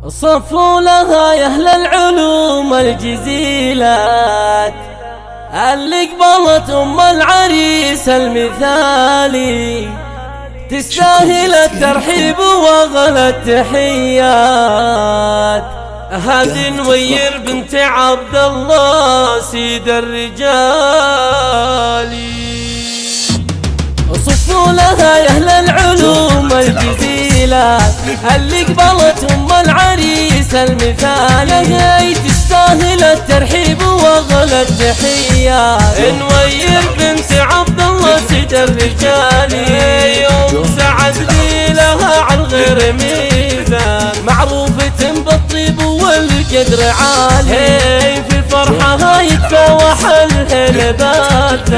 صفوا لها يا أهل العلوم الجزيلات اللي قبلت أم العريس المثالي، تستاهل الترحيب وأغلى التحيات. هذه نوير بنت عبد الله سيد الرجال. صفوا لها يا أهل العلوم الجزيلات اللي قبلت أم العريس المثالي، تستاهل الترحيب وأغلى التحيات. نوير بنت عبد الله سيد الرجال، يوم سعد لي لها عن غير ميزان، معروفة بالطيب والقدر عالي، في فرحها يتفاوح الهلبات،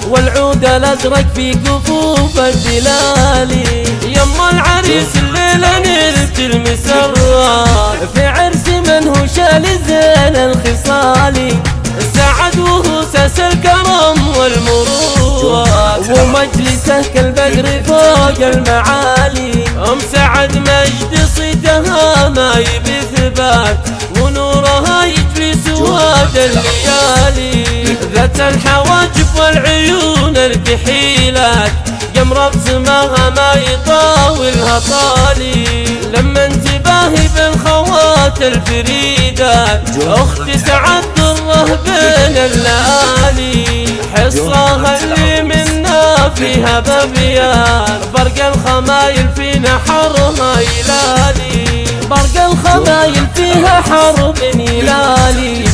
والعود الأزرق في كفوف الدلالي. يما العريس الليلة نلت المسرات، في عرس من هو شال زين الخصالي، سعد وهو ساس الكرم والمروءة، ومجلسه كالبدر فوق المعالي. أم سعد مجد صيتها ما يبي ثبات، ونورها يجري سواد الليالي، ذات الحواجب والعيون الكحيلات، قمرة بسماها ما يطاولها طالي. لما انتباهي بالخوات الفريدات، أخت سعد الله بين الليالي، حصاها اللي منا فيها ببيان، برق الخمايل في نحرها يلالي، برق الخمايل فيها حرب يلالي،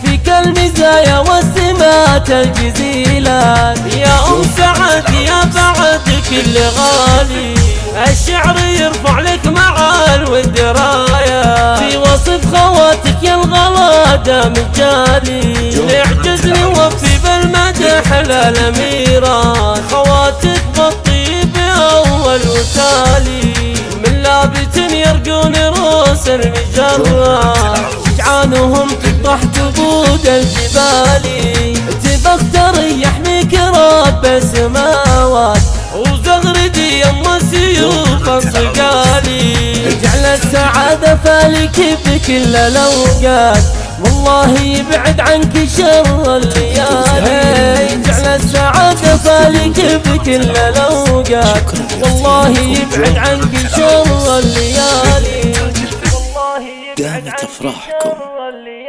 فيك المزايا والسمات الجزيلات. يا أم سعد يا بعد كل غالي، الشعر يرفع لك مع الود راية، في وصف خواتك يا الغلادة مجالي، نعجزني وفي بالمدح للأميرات، خواتك بالطيب أول وتالي، من لابت يرقون رؤوس المجرات، شجعانهم تطرح تبود الجبال، تبختر يحميك رب السماوات، وزغردي يما سيوف الصقالي، جعل السعادة فالك بكل الأوقات، والله يبعد عنك شر الليالي، جعل السعادة فالك بكل الأوقات، والله يبعد عنك شر الليالي، والله يبعد دامت عنك أفراحكم شر الليالي.